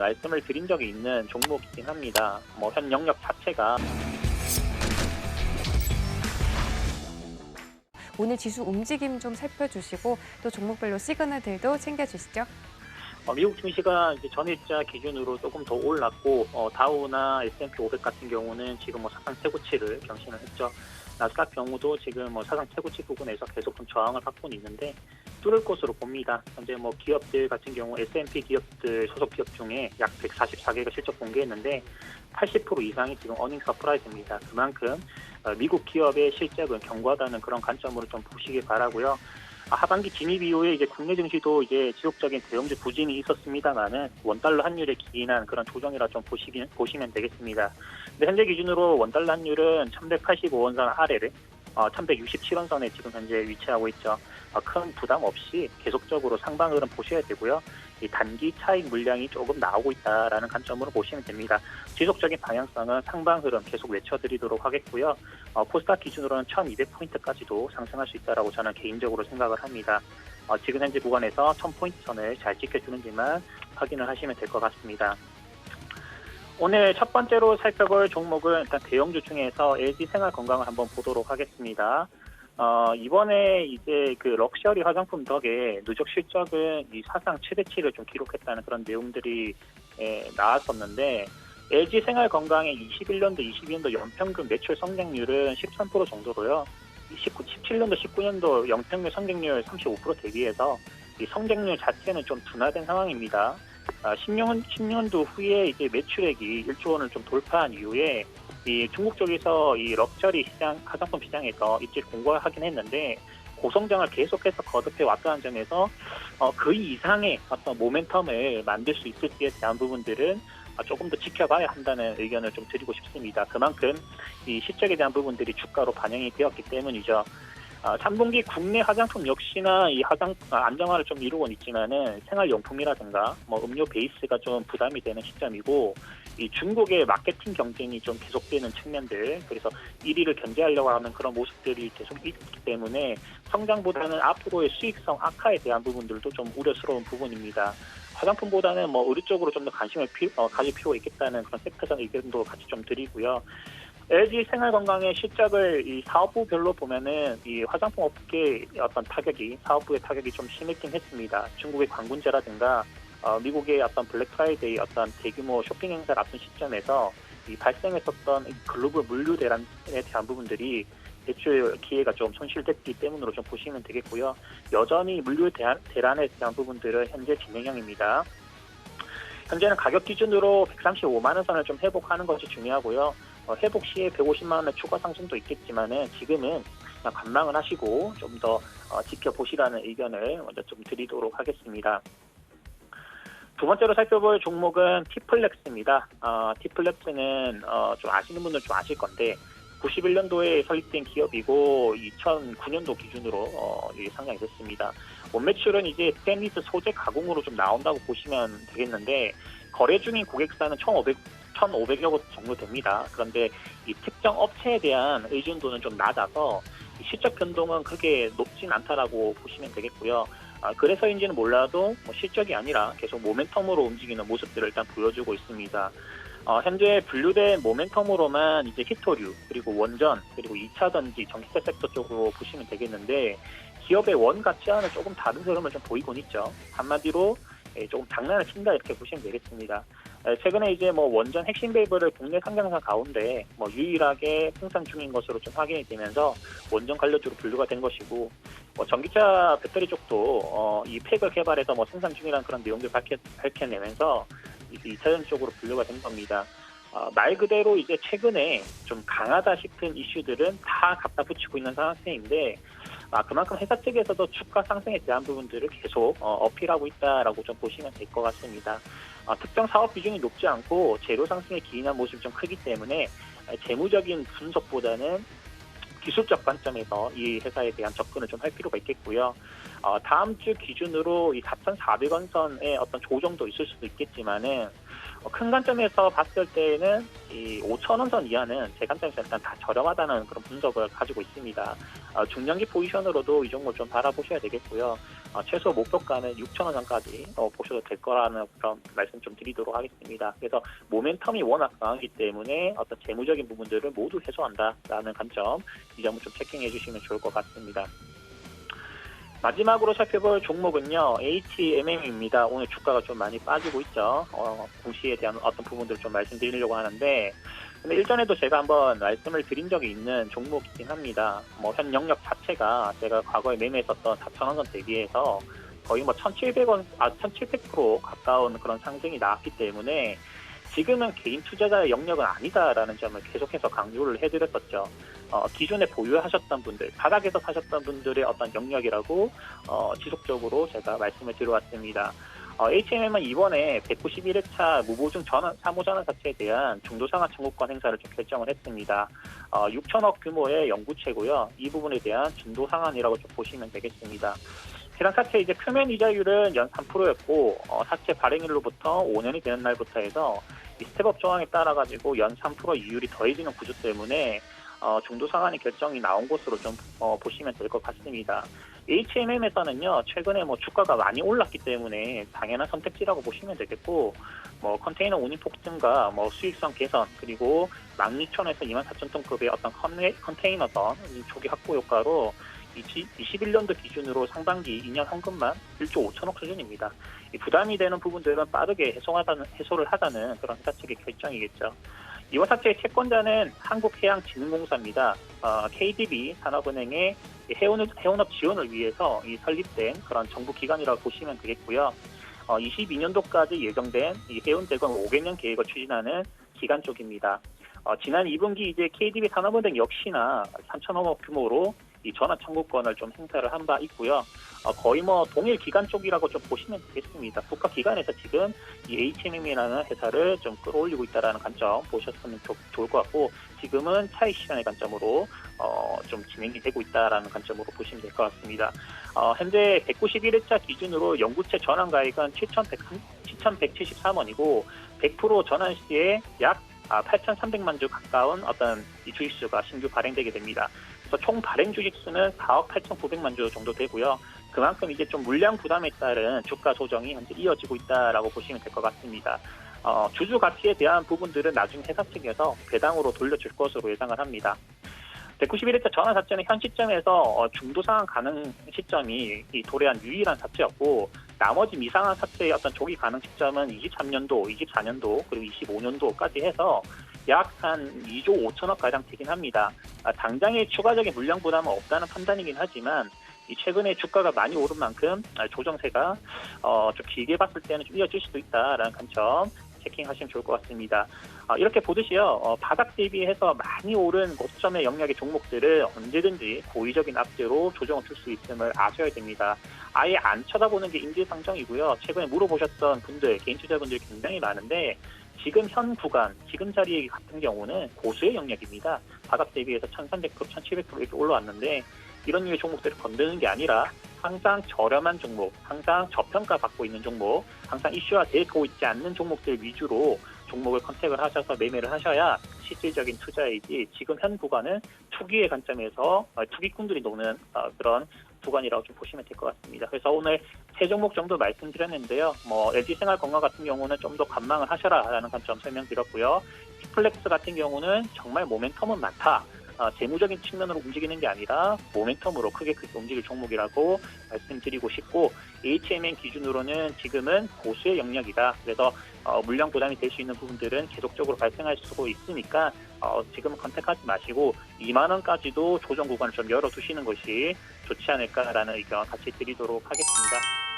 말씀을 드린 적이 있는 종목이긴 합니다. 현 영역 자체가 오늘 지수 움직임 좀 살펴주시고 또 종목별로 시그널들도 챙겨주시죠. 미국 증시가 이제 전일자 기준으로 조금 더 올랐고 다우나 S&P 500 같은 경우는 지금 사상 최고치를 경신을 했죠. 나스닥 경우도 지금 사상 최고치 부근에서 계속 좀 저항을 받고는 있는데 뚫을 것으로 봅니다. 현재 기업들 같은 경우 S&P 기업들 소속 기업 중에 약 144개가 실적 공개했는데 80% 이상이 지금 어닝 서프라이즈입니다. 그만큼 미국 기업의 실적은 견고하다는 그런 관점으로 좀 보시기 바라고요. 하반기 진입 이후에 이제 국내 증시도 이제 지속적인 대형주 부진이 있었습니다만은 원달러 환율에 기인한 그런 조정이라 좀 보시면 되겠습니다. 근데 현재 기준으로 원달러 환율은 1185원 선 아래를 1167원 선에 지금 현재 위치하고 있죠. 큰 부담 없이 계속적으로 상방 흐름 보셔야 되고요. 이 단기 차익 물량이 조금 나오고 있다라는 관점으로 보시면 됩니다. 지속적인 방향성은 상방 흐름 계속 외쳐드리도록 하겠고요. 코스닥 기준으로는 1200포인트까지도 상승할 수 있다라고 저는 개인적으로 생각을 합니다. 지금 현재 구간에서 1000포인트 선을 잘 지켜주는지만 확인을 하시면 될 것 같습니다. 오늘 첫 번째로 살펴볼 종목은 일단 대형주 중에서 LG생활건강을 한번 보도록 하겠습니다. 이번에 이제 그 럭셔리 화장품 덕에 누적 실적은 이 사상 최대치를 좀 기록했다는 그런 내용들이 나왔었는데 LG생활건강의 21년도, 22년도 연평균 매출 성장률은 13% 정도로요. 17년도, 19년도 연평균 성장률 35% 대비해서 이 성장률 자체는 좀 둔화된 상황입니다. 10년도 후에 이제 매출액이 1조 원을 좀 돌파한 이후에 이 중국 쪽에서 이 럭셔리 시장, 화장품 시장에서 입지를 공고하긴 했는데 고성장을 계속해서 거듭해 왔다는 점에서 그 이상의 어떤 모멘텀을 만들 수 있을지에 대한 부분들은 조금 더 지켜봐야 한다는 의견을 좀 드리고 싶습니다. 그만큼 이 실적에 대한 부분들이 주가로 반영이 되었기 때문이죠. 3분기 국내 화장품 역시나 이 안정화를 좀 이루고는 있지만은 생활용품이라든가 음료 베이스가 좀 부담이 되는 시점이고 이 중국의 마케팅 경쟁이 좀 계속되는 측면들, 그래서 1위를 견제하려고 하는 그런 모습들이 계속 있기 때문에 성장보다는 앞으로의 수익성 악화에 대한 부분들도 좀 우려스러운 부분입니다. 화장품보다는 의류 쪽으로 좀 더 관심을 가질 필요가 있겠다는 그런 섹터적 의견도 같이 좀 드리고요. LG생활건강의 실적을 이 사업부별로 보면은 이 화장품 업계의 어떤 사업부의 타격이 좀 심했긴 했습니다. 중국의 광군제라든가 미국의 어떤 블랙 프라이데이 어떤 대규모 쇼핑 행사를 앞둔 시점에서 이 발생했었던 글로벌 물류 대란에 대한 부분들이 대출 기회가 좀 손실됐기 때문으로 좀 보시면 되겠고요. 여전히 물류 대란에 대한 부분들은 현재 진행형입니다. 현재는 가격 기준으로 135만 원 선을 좀 회복하는 것이 중요하고요. 회복 시에 150만 원의 추가 상승도 있겠지만은 지금은 그냥 관망을 하시고 좀 더 지켜보시라는 의견을 먼저 좀 드리도록 하겠습니다. 두 번째로 살펴볼 종목은 티플렉스입니다. 티플렉스는 좀 아시는 분들 좀 아실 건데 91년도에 설립된 기업이고 2009년도 기준으로 상장이 됐습니다. 원매출은 이제 스테인리스 소재 가공으로 좀 나온다고 보시면 되겠는데 거래 중인 고객사는 1,500여 곳 정도 됩니다. 그런데 이 특정 업체에 대한 의존도는 좀 낮아서 실적 변동은 크게 높진 않다라고 보시면 되겠고요. 그래서인지는 몰라도 실적이 아니라 계속 모멘텀으로 움직이는 모습들을 일단 보여주고 있습니다. 현재 분류된 모멘텀으로만 이제 히토류, 그리고 원전, 그리고 2차 전지, 전기차 섹터 쪽으로 보시면 되겠는데 기업의 원 가치와는 조금 다른 흐름을 좀 보이곤 있죠. 한마디로 조금 장난을 친다 이렇게 보시면 되겠습니다. 최근에 이제 원전 핵심 밸브를 국내 상장사 가운데 유일하게 생산 중인 것으로 좀 확인이 되면서 원전 관련주로 분류가 된 것이고 전기차 배터리 쪽도 이 팩을 개발해서 생산 중이라는 그런 내용들 밝혀내면서 2차전 쪽으로 분류가 된 겁니다. 말 그대로 이제 최근에 좀 강하다 싶은 이슈들은 다 갖다 붙이고 있는 상태인데 그만큼 회사 측에서도 주가 상승에 대한 부분들을 계속 어필하고 있다라고 좀 보시면 될 것 같습니다. 특정 사업 비중이 높지 않고 재료 상승에 기인한 모습이 좀 크기 때문에 재무적인 분석보다는 기술적 관점에서 이 회사에 대한 접근을 좀 할 필요가 있겠고요. 다음 주 기준으로 이 4,400원 선의 어떤 조정도 있을 수도 있겠지만은 큰 관점에서 봤을 때는 이 5,000원 선 이하는 제 관점에서 일단 다 저렴하다는 그런 분석을 가지고 있습니다. 중장기 포지션으로도 이 종목 좀 바라보셔야 되겠고요. 최소 목표가는 6,000원 선까지 보셔도 될 거라는 그런 말씀 좀 드리도록 하겠습니다. 그래서 모멘텀이 워낙 강하기 때문에 어떤 재무적인 부분들을 모두 해소한다라는 관점, 이 점을 좀 체킹해 주시면 좋을 것 같습니다. 마지막으로 살펴볼 종목은요, HMM입니다. 오늘 주가가 좀 많이 빠지고 있죠. 공시에 대한 어떤 부분들을 좀 말씀드리려고 하는데, 근데 일전에도 제가 한번 말씀을 드린 적이 있는 종목이긴 합니다. 현 영역 자체가 제가 과거에 매매했었던 4,000원 선 대비해서 거의 1,700% 가까운 그런 상승이 나왔기 때문에 지금은 개인 투자자의 영역은 아니다라는 점을 계속해서 강조를 해드렸었죠. 기존에 보유하셨던 분들, 바닥에서 사셨던 분들의 어떤 영역이라고 지속적으로 제가 말씀을 드려왔습니다. HMM은 이번에 191회차 무보증 사무전환 사채에 대한 중도상환 청구권 행사를 좀 결정을 했습니다. 6천억 규모의 연구체고요. 이 부분에 대한 중도상환이라고 좀 보시면 되겠습니다. 해당 사채 이제 표면 이자율은 연 3%였고 사채 발행일로부터 5년이 되는 날부터 해서 이 스텝업 조항에 따라 가지고 연 3% 이율이 더해지는 구조 때문에 중도 상환이 결정이 나온 것으로 좀 보시면 될 것 같습니다. HMM에서는요, 최근에 주가가 많이 올랐기 때문에 당연한 선택지라고 보시면 되겠고, 컨테이너 운임 폭등과 수익성 개선, 그리고 12,000에서 24,000톤급의 어떤 컨테이너선 조기 확보 효과로 21년도 기준으로 상반기 2년 현금만 1조 5천억 수준입니다. 부담이 되는 부분들은 빠르게 해소를 하자는 그런 회사 측의 결정이겠죠. 이번 사채의 채권자는 한국해양진흥공사입니다. KDB 산업은행의 해운업 지원을 위해서 설립된 그런 정부 기관이라고 보시면 되겠고요. 22년도까지 예정된 이 해운대공 5개년 계획을 추진하는 기관 쪽입니다. 지난 2분기 이제 KDB 산업은행 역시나 3천억 규모로 이 전환 청구권을 좀 행사를 한 바 있고요. 거의 동일 기관 쪽이라고 좀 보시면 되겠습니다. 국가 기관에서 지금 이 HMM이라는 회사를 좀 끌어올리고 있다라는 관점 보셨으면 좋을 것 같고, 지금은 차익 실현의 관점으로 좀 진행이 되고 있다라는 관점으로 보시면 될 것 같습니다. 현재 191회차 기준으로 연구채 전환 가액은 7,173원이고 100% 전환 시에 약 8,300만 주 가까운 어떤 이 주식수가 신규 발행되게 됩니다. 그래서 총 발행 주식수는 4억 8,900만 주 정도 되고요. 그만큼 이제 좀 물량 부담에 따른 주가 조정이 현재 이어지고 있다라고 보시면 될 것 같습니다. 주주 가치에 대한 부분들은 나중에 회사 측에서 배당으로 돌려줄 것으로 예상을 합니다. 191회차 전환 사채는 현 시점에서 중도 상환 가능 시점이 이 도래한 유일한 사채였고, 나머지 미상환 사채의 어떤 조기 가능 시점은 23년도, 24년도, 그리고 25년도까지 해서 약 한 2조 5천억 가량 되긴 합니다. 당장의 추가적인 물량 부담은 없다는 판단이긴 하지만, 이 최근에 주가가 많이 오른 만큼 조정세가 좀 길게 봤을 때는 좀 이어질 수도 있다라는 관점 체킹하시면 좋을 것 같습니다. 이렇게 보듯이요, 바닥 대비해서 많이 오른 고점의 영역의 종목들을 언제든지 고의적인 악재로 조정을 줄 수 있음을 아셔야 됩니다. 아예 안 쳐다보는 게 인지상정이고요. 최근에 물어보셨던 분들, 개인 투자분들이 굉장히 많은데, 지금 현 구간, 지금 자리 같은 경우는 고수의 영역입니다. 바닥 대비해서 1,300%, 1,700% 이렇게 올라왔는데, 이런 류의 종목들을 건드는 게 아니라 항상 저렴한 종목, 항상 저평가 받고 있는 종목, 항상 이슈화 되고 있지 않는 종목들 위주로 종목을 컨택을 하셔서 매매를 하셔야 실질적인 투자이지, 지금 현 구간은 투기의 관점에서 투기꾼들이 노는 그런 구간이라고 좀 보시면 될 것 같습니다. 그래서 오늘 세 종목 정도 말씀드렸는데요. LG생활건강 같은 경우는 좀 더 관망을 하셔라라는 관점 설명드렸고요. 피플렉스 같은 경우는 정말 모멘텀은 많다. 재무적인 측면으로 움직이는 게 아니라 모멘텀으로 크게 움직일 종목이라고 말씀드리고 싶고, HMM 기준으로는 지금은 고수의 영역이다. 그래서 물량 부담이 될 수 있는 부분들은 계속적으로 발생할 수 있으니까 지금은 컨택하지 마시고 2만 원까지도 조정 구간을 좀 열어두시는 것이 좋지 않을까라는 의견 같이 드리도록 하겠습니다.